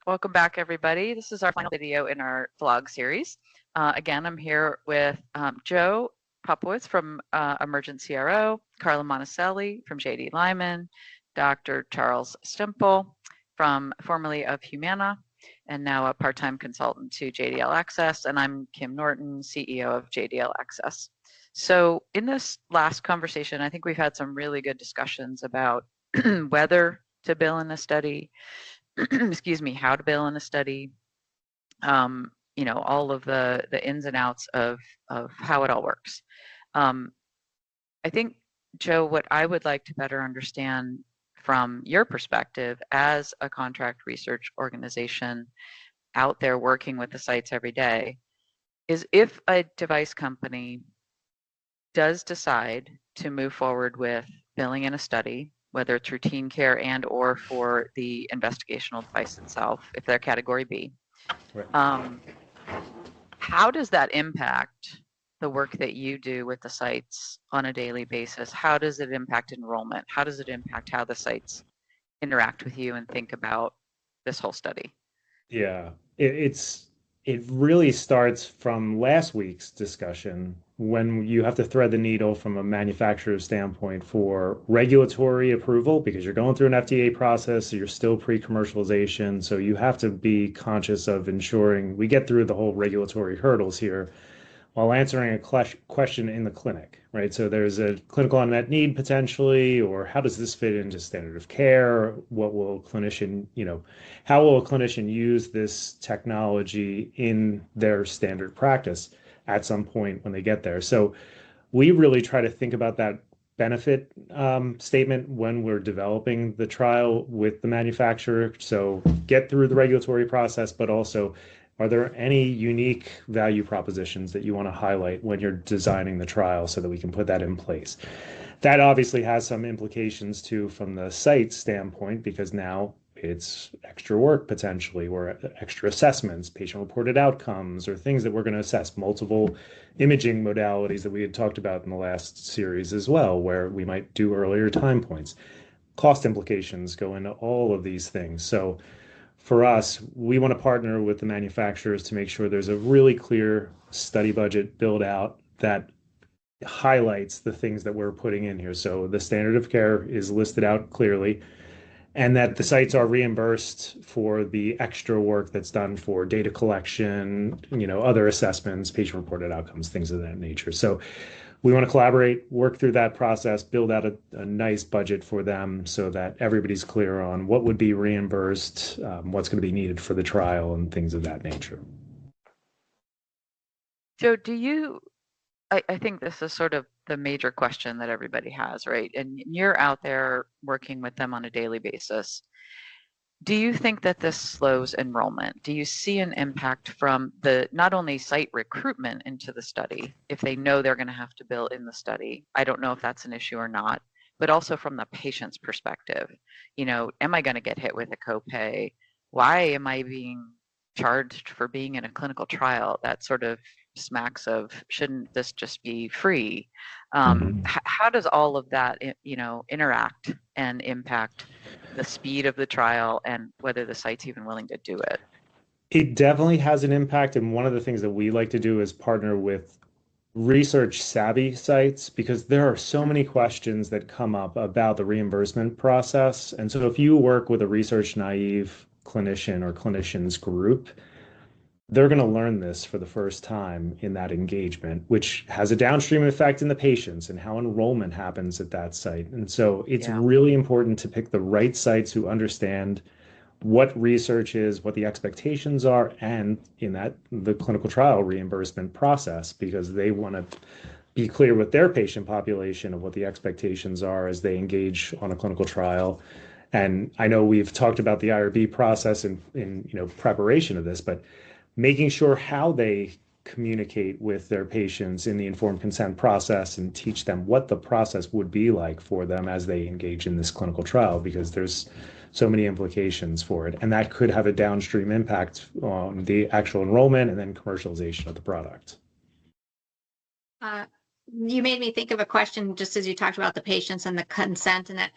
Welcome back, everybody. This is our final video in our vlog series. Again, I'm here with Joe Popowitz from Emergent CRO, Carla Monticelli from JD Lyman, Dr. Charles Stemple from formerly of Humana, and now a part-time consultant to JDL Access, and I'm Kim Norton, CEO of JDL Access. So in this last conversation, I think we've had some really good discussions about whether to bill in a study, excuse me, how to bill in a study, all of the ins and outs of how it all works. I think, Joe, what I would like to better understand from your perspective as a contract research organization out there working with the sites every day is if a device company does decide to move forward with billing in a study, whether it's routine care and or for the investigational device itself, if they're category B. Right. How does that impact the work that you do with the sites on a daily basis? How does it impact enrollment? How does it impact how the sites interact with you and think about this whole study? Yeah, it really starts from last week's discussion when you have to thread the needle from a manufacturer's standpoint for regulatory approval because you're going through an FDA process, so you're still pre-commercialization. So you have to be conscious of ensuring we get through the whole regulatory hurdles here while answering a question in the clinic, right? So there's a clinical unmet need potentially, or how does this fit into standard of care? What will a clinician, how will a clinician use this technology in their standard practice at some point when they get there? So we really try to think about that benefit statement when we're developing the trial with the manufacturer. So get through the regulatory process, but also are there any unique value propositions that you want to highlight when you're designing the trial so that we can put that in place? That obviously has some implications too from the site standpoint because now it's extra work potentially or extra assessments, patient-reported outcomes, or things that we're going to assess, multiple imaging modalities that we had talked about in the last series as well, where we might do earlier time points. Cost implications go into all of these things. So for us, we want to partner with the manufacturers to make sure there's a really clear study budget build out that highlights the things that we're putting in here. So the standard of care is listed out clearly, and that the sites are reimbursed for the extra work that's done for data collection, other assessments, patient-reported outcomes, things of that nature. So we want to collaborate, work through that process, build out a nice budget for them so that everybody's clear on what would be reimbursed, what's going to be needed for the trial, and things of that nature. Joe, I think this is sort of the major question that everybody has, right? And you're out there working with them on a daily basis. Do you think that this slows enrollment? Do you see an impact from the not only site recruitment into the study, if they know they're going to have to bill in the study? I don't know if that's an issue or not, but also from the patient's perspective. Am I going to get hit with a copay? Why am I being charged for being in a clinical trial? That sort of smacks of, shouldn't this just be free? How does all of that, interact and impact the speed of the trial and whether the site's even willing to do it? It definitely has an impact. And one of the things that we like to do is partner with research savvy sites because there are so many questions that come up about the reimbursement process. And so if you work with a research naive clinician or clinicians group, they're going to learn this for the first time in that engagement, which has a downstream effect in the patients and how enrollment happens at that site. And so it's really important to pick the right sites who understand what research is, what the expectations are, and in that the clinical trial reimbursement process, because they want to be clear with their patient population of what the expectations are as they engage on a clinical trial. And I know we've talked about the IRB process in preparation of this, but making sure how they communicate with their patients in the informed consent process and teach them what the process would be like for them as they engage in this clinical trial, because there's so many implications for it. And that could have a downstream impact on the actual enrollment and then commercialization of the product. You made me think of a question just as you talked about the patients and the consent, and that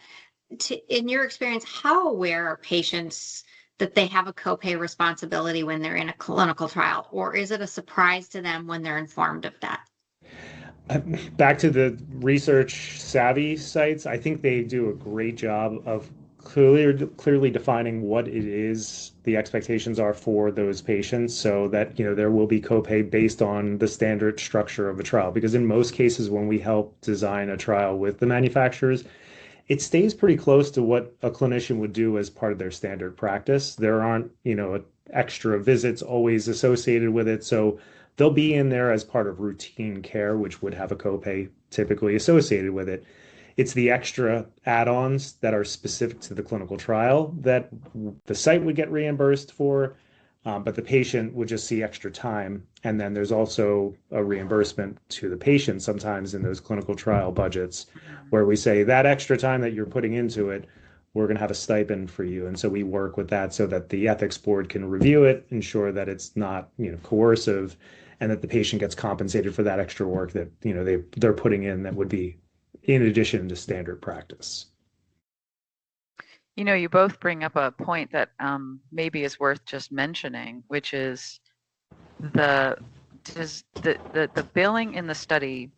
in your experience, how aware are patients that they have a copay responsibility when they're in a clinical trial, or is it a surprise to them when they're informed of that? Back to the research savvy sites, I think they do a great job of clearly defining what it is the expectations are for those patients so that, there will be copay based on the standard structure of a trial. Because in most cases, when we help design a trial with the manufacturers, it stays pretty close to what a clinician would do as part of their standard practice. There aren't, extra visits always associated with it. So they'll be in there as part of routine care, which would have a copay typically associated with it. It's the extra add-ons that are specific to the clinical trial that the site would get reimbursed for, but the patient would just see extra time. And then there's also a reimbursement to the patient sometimes in those clinical trial budgets where we say that extra time that you're putting into it, we're going to have a stipend for you. And so we work with that so that the ethics board can review it, ensure that it's not, coercive, and that the patient gets compensated for that extra work that, they're putting in that would be in addition to standard practice. You both bring up a point that maybe is worth just mentioning, which is the billing in the study,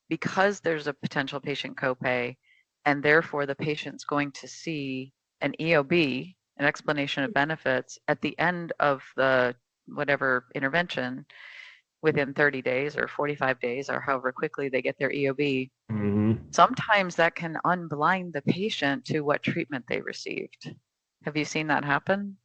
because there's a potential patient copay, and therefore the patient's going to see an EOB, an explanation of benefits, at the end of the whatever intervention within 30 days or 45 days or however quickly they get their EOB. Sometimes that can unblind the patient to what treatment they received. Have you seen that happen?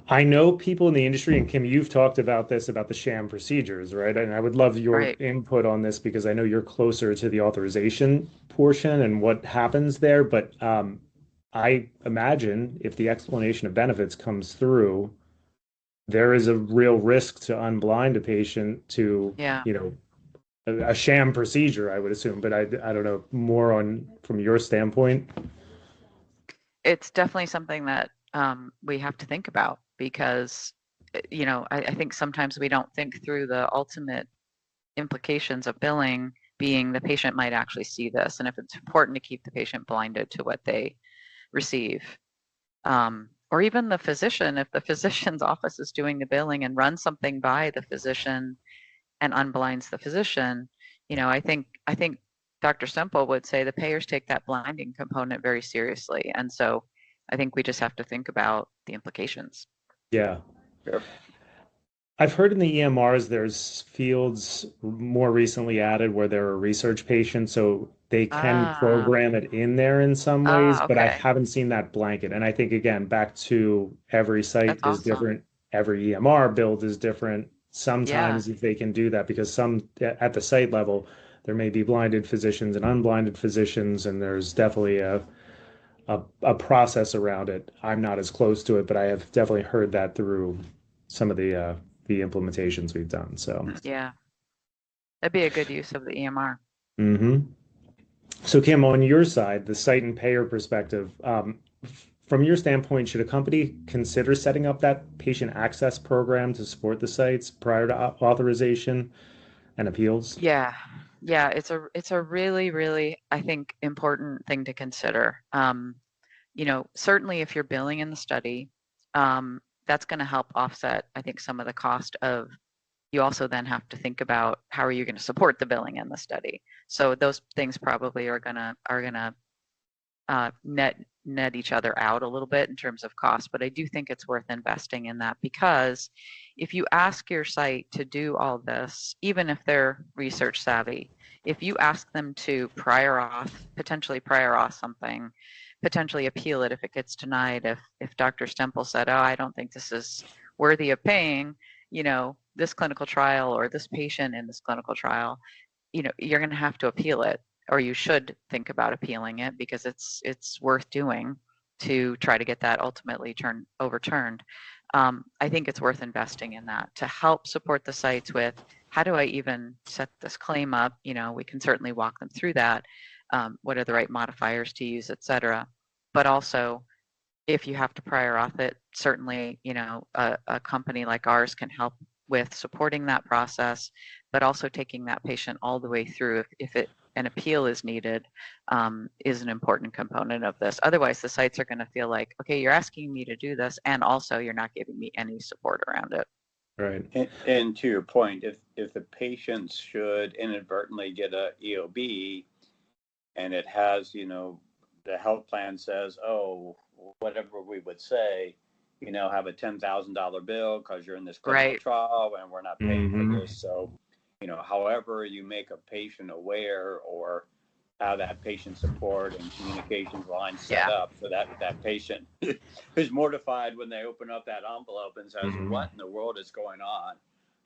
I know people in the industry, and Kim, you've talked about this, about the sham procedures, right? And I would love your input on this because I know you're closer to the authorization portion and what happens there. But I imagine if the explanation of benefits comes through, there is a real risk to unblind a patient to, a sham procedure, I would assume. But I don't know, more on from your standpoint. It's definitely something that we have to think about because, I think sometimes we don't think through the ultimate implications of billing being the patient might actually see this. And if it's important to keep the patient blinded to what they receive, or even the physician, if the physician's office is doing the billing and runs something by the physician and unblinds the physician, I think Dr. Semple would say the payers take that blinding component very seriously. And so I think we just have to think about the implications. Yeah. I've heard in the EMRs there's fields more recently added where there are research patients, so they can program it in there in some ways, but I haven't seen that blanket. And I think, again, back to every site is different, every EMR build is different. Sometimes if they can do that, because some at the site level, there may be blinded physicians and unblinded physicians, and there's definitely a process around it. I'm not as close to it, but I have definitely heard that through some of the implementations we've done. So yeah, that'd be a good use of the EMR. So Kim, on your side, the site and payer perspective, from your standpoint, should a company consider setting up that patient access program to support the sites prior to authorization and appeals? Yeah, it's a really, really, I think, important thing to consider. Certainly if you're billing in the study, that's going to help offset, I think, some of the cost of. You also then have to think about how are you going to support the billing in the study. So those things probably are gonna net each other out a little bit in terms of cost. But I do think it's worth investing in that, because if you ask your site to do all this, even if they're research savvy, if you ask them to potentially prior auth something, potentially appeal it if it gets denied, if Dr. Stemple said, oh, I don't think this is worthy of paying, this clinical trial or this patient in this clinical trial, you're going to have to appeal it, or you should think about appealing it, because it's worth doing to try to get that ultimately overturned. I think it's worth investing in that to help support the sites with, how do I even set this claim up? We can certainly walk them through that. What are the right modifiers to use, et cetera. But also, if you have to prior auth it, certainly, a company like ours can help with supporting that process, but also taking that patient all the way through if it an appeal is needed is an important component of this. Otherwise, the sites are going to feel like, okay, you're asking me to do this, and also you're not giving me any support around it. Right. And to your point, if the patient should inadvertently get a EOB, and it has, the health plan says, oh, whatever we would say, have a $10,000 bill because you're in this clinical Right. trial and we're not paying for this. So, however you make a patient aware, or how that patient support and communications line set up so that patient is mortified when they open up that envelope and says, what in the world is going on?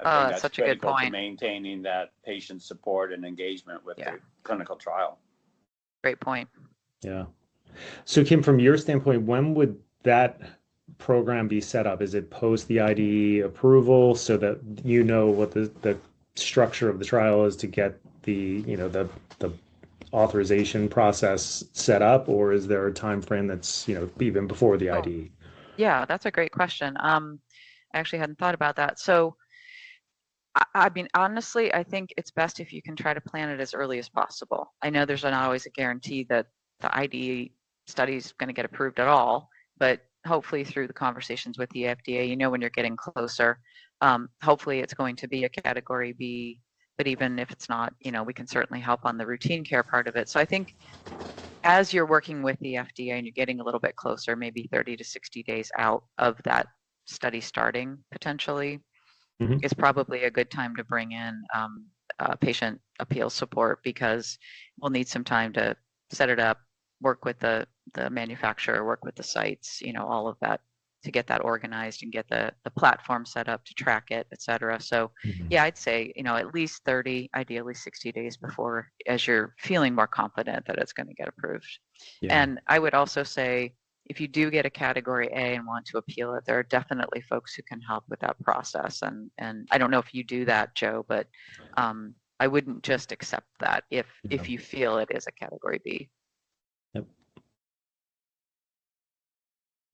I think that's such a good critical to point. maintaining that patient support and engagement with the clinical trial. Great point. Yeah. So Kim, from your standpoint, when would that program be set up? Is it post the IDE approval so that you know what the structure of the trial is to get the authorization process set up, or is there a time frame that's even before the IDE? Yeah, that's a great question. I actually hadn't thought about that. So I mean, honestly, I think it's best if you can try to plan it as early as possible. I know there's not always a guarantee that the IDE study is going to get approved at all, but hopefully through the conversations with the FDA, when you're getting closer, hopefully it's going to be a category B, but even if it's not, we can certainly help on the routine care part of it. So I think as you're working with the FDA and you're getting a little bit closer, maybe 30 to 60 days out of that study starting potentially, is probably a good time to bring in patient appeal support, because we'll need some time to set it up, work with the manufacturer, work with the sites, all of that, to get that organized and get the platform set up to track it, et cetera. So yeah, I'd say, at least 30, ideally 60 days before, as you're feeling more confident that it's going to get approved. Yeah. And I would also say, if you do get a category A and want to appeal it, there are definitely folks who can help with that process. And I don't know if you do that, Joe, but I wouldn't just accept that if you feel it is a category B. Yep.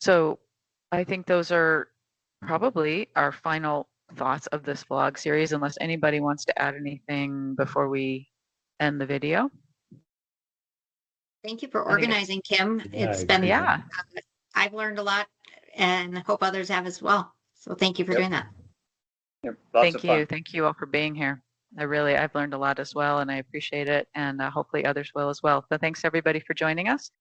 So I think those are probably our final thoughts of this vlog series, unless anybody wants to add anything before we end the video. Thank you for organizing, Kim. It's been, I've learned a lot, and hope others have as well. So thank you for doing that. Thank you. Thank you all for being here. I've learned a lot as well, and I appreciate it. And hopefully others will as well. So thanks everybody for joining us.